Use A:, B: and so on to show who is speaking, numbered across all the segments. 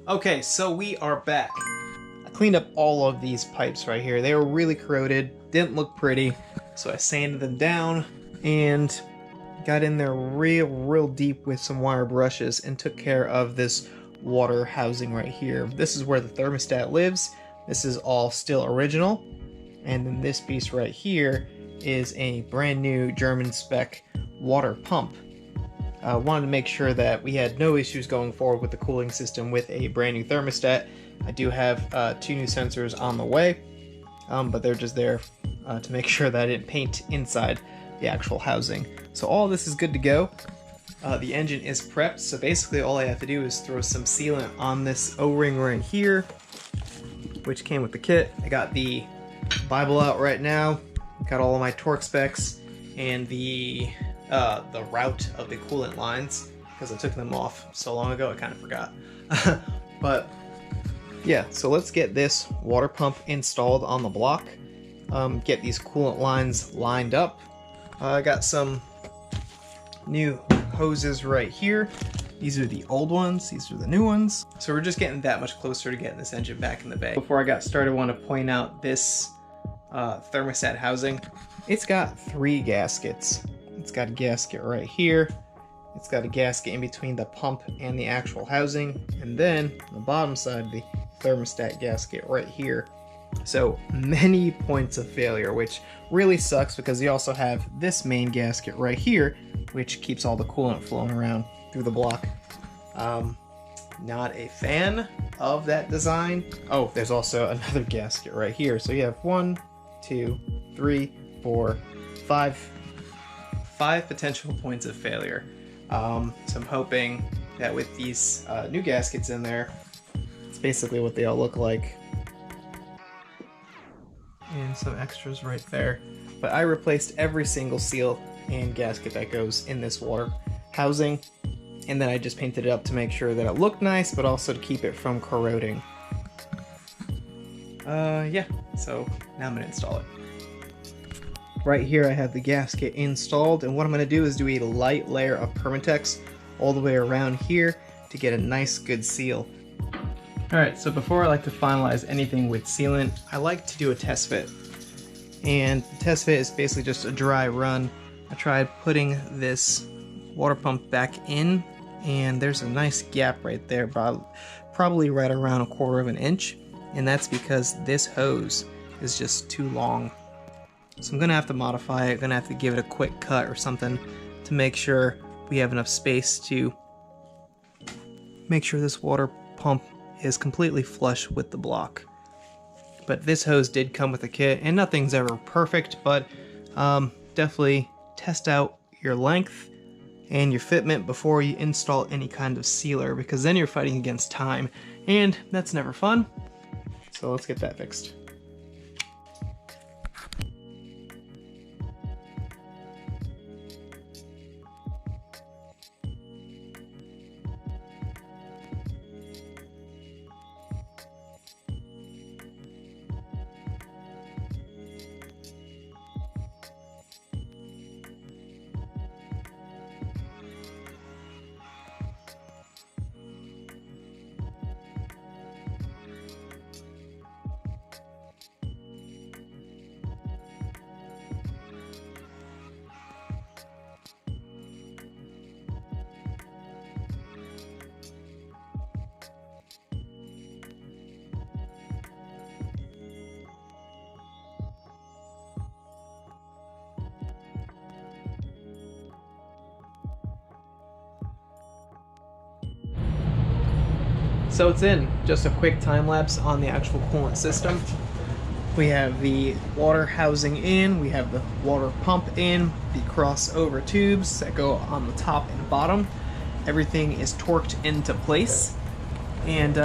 A: Okay, so we are back. I cleaned up all of these pipes right here. They were really corroded, didn't look pretty, so I sanded them down and got in there real deep with some wire brushes and took care of this water housing right here. This is where the thermostat lives. This is all still original. And then this piece right here is a brand new German spec water pump. Wanted to make sure that we had no issues going forward with the cooling system with a brand new thermostat. I do have 2 new sensors on the way, but they're just there to make sure that I didn't paint inside the actual housing. So all this is good to go. The engine is prepped, so basically all I have to do is throw some sealant on this O-ring right here, which came with the kit. I got the Bible out right now, got all of my torque specs and the route of the coolant lines, because I took them off so long ago I kind of forgot. But yeah, so let's get this water pump installed on the block, get these coolant lines lined up. I got some new hoses right here. These are the old ones, these are the new ones. So we're just getting that much closer to getting this engine back in the bay. Before I got started, I want to point out this thermostat housing. It's got 3 gaskets. It's got a gasket right here. It's got a gasket in between the pump and the actual housing. And then on the bottom side, the thermostat gasket right here. So many points of failure, which really sucks because you also have this main gasket right here, which keeps all the coolant flowing around through the block. Not a fan of that design. Oh, there's also another gasket right here. So you have 1, 2, 3, 4, 5 potential points of failure. So I'm hoping that with these new gaskets in there, it's basically what they all look like. And some extras right there. But I replaced every single seal and gasket that goes in this water housing. And then I just painted it up to make sure that it looked nice, but also to keep it from corroding. Yeah, so now I'm gonna install it. Right here I have the gasket installed, and what I'm going to do is do a light layer of Permatex all the way around here to get a nice good seal. Alright, so before I like to finalize anything with sealant, I like to do a test fit. And the test fit is basically just a dry run. I tried putting this water pump back in, and there's a nice gap right there, probably right around 1/4 inch, and that's because this hose is just too long. So I'm going to have to modify it, going to have to give it a quick cut or something to make sure we have enough space to make sure this water pump is completely flush with the block. But this hose did come with a kit, and nothing's ever perfect, but definitely test out your length and your fitment before you install any kind of sealer, because then you're fighting against time, and that's never fun. So let's get that fixed. So it's in. Just a quick time lapse on the actual coolant system. We have the water housing in, we have the water pump in, the crossover tubes that go on the top and bottom. Everything is torqued into place. And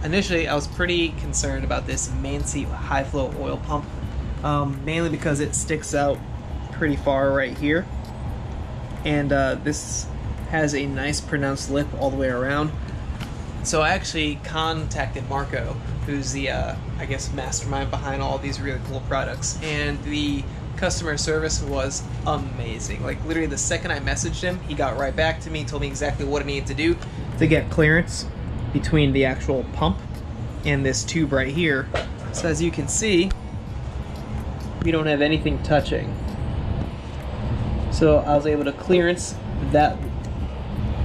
A: initially I was pretty concerned about this main seat high flow oil pump, mainly because it sticks out pretty far right here. And this has a nice pronounced lip all the way around. So I actually contacted Marco, who's the, I guess, mastermind behind all these really cool products, and the customer service was amazing. Like, literally the second I messaged him, he got right back to me, told me exactly what I needed to do to get clearance. between the actual pump and this tube right here. So as you can see, we don't have anything touching. So I was able to clearance that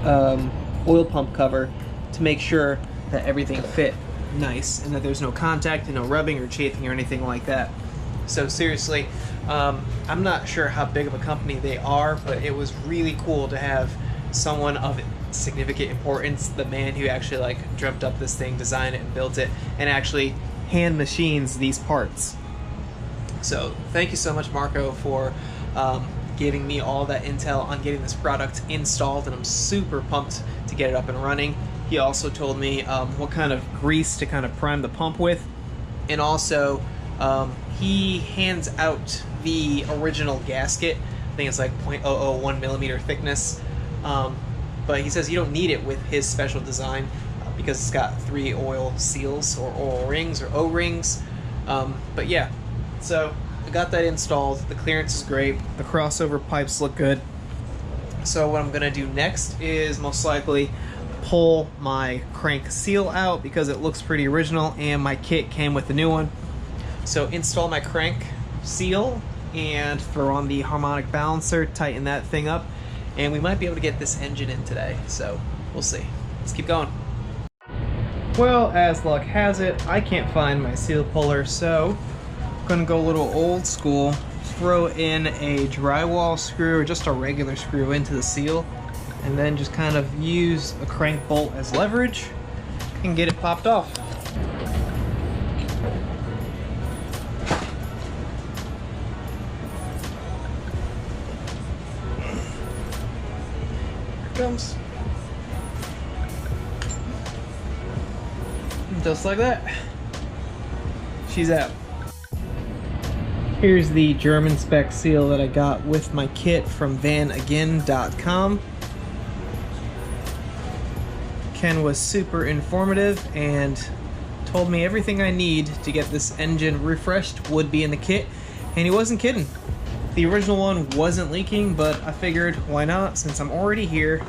A: oil pump cover to make sure that everything fit nice and that there's no contact and no rubbing or chafing or anything like that. So seriously, I'm not sure how big of a company they are, but it was really cool to have someone of significant importance, the man who actually like dreamt up this thing, designed it and built it, and actually hand machines these parts. So thank you so much, Marco, for giving me all that intel on getting this product installed, and I'm super pumped to get it up and running. He also told me what kind of grease to kind of prime the pump with, and also he hands out the original gasket. I think it's like 0.001 millimeter thickness, but he says you don't need it with his special design because it's got 3 oil seals or oil rings or O-rings. But yeah, so I got that installed. The clearance is great. The crossover pipes look good. So what I'm gonna do next is most likely pull my crank seal out because it looks pretty original and my kit came with the new one. So install my crank seal and throw on the harmonic balancer, tighten that thing up, and we might be able to get this engine in today. So we'll see. Let's keep going. Well, as luck has it, I can't find my seal puller, so I'm gonna go a little old school, throw in a drywall screw or just a regular screw into the seal, and then just kind of use a crank bolt as leverage and get it popped off. Here it comes. Just like that. She's out. Here's the German spec seal that I got with my kit from Vanagon.com. Ken was super informative and told me everything I need to get this engine refreshed would be in the kit, and he wasn't kidding. The original one wasn't leaking, but I figured why not since I'm already here.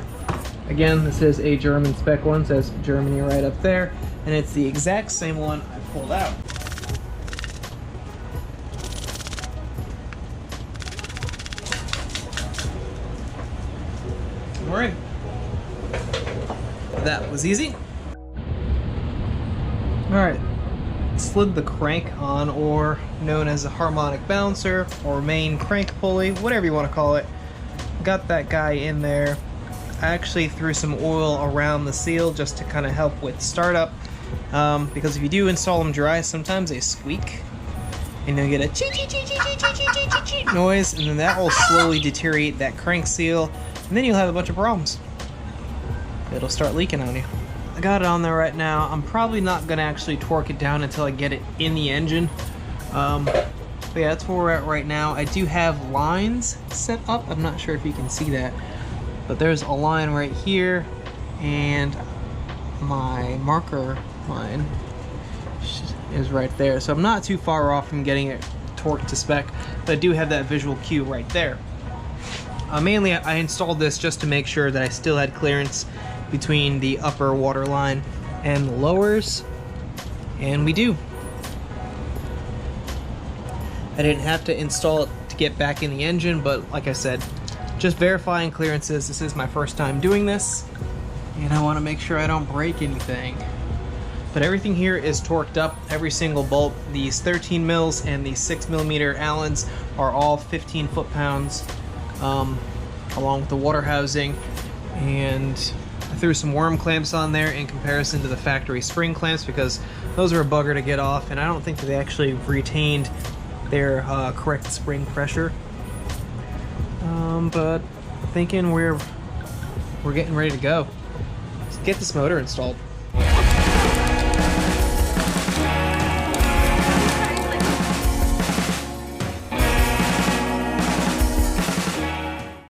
A: Again, this is a German spec one, says Germany right up there, and it's the exact same one I pulled out. We're in. That was easy. Alright, slid the crank on, or known as a harmonic balancer or main crank pulley, whatever you want to call it. Got that guy in there. I actually threw some oil around the seal just to kind of help with startup, because if you do install them dry, sometimes they squeak and you'll get a chee chee chee chee chee chee chee chee chee noise, and then that will slowly deteriorate that crank seal, and then you'll have a bunch of problems. It'll start leaking on you. I got it on there right now. I'm probably not gonna actually torque it down until I get it in the engine. But yeah, that's where we're at right now. I do have lines set up. I'm not sure if you can see that, but there's a line right here, and my marker line is right there. So I'm not too far off from getting it torqued to spec, but I do have that visual cue right there. Mainly, I installed this just to make sure that I still had clearance between the upper water line and the lowers, and we do. I didn't have to install it to get back in the engine, but like I said, just verifying clearances. This is my first time doing this, and I want to make sure I don't break anything. But everything here is torqued up, every single bolt. These 13 mils and these 6mm Allens are all 15 foot-pounds, along with the water housing, and I threw some worm clamps on there in comparison to the factory spring clamps because those are a bugger to get off, and I don't think that they actually retained their correct spring pressure. But I'm thinking we're getting ready to go. Let's get this motor installed.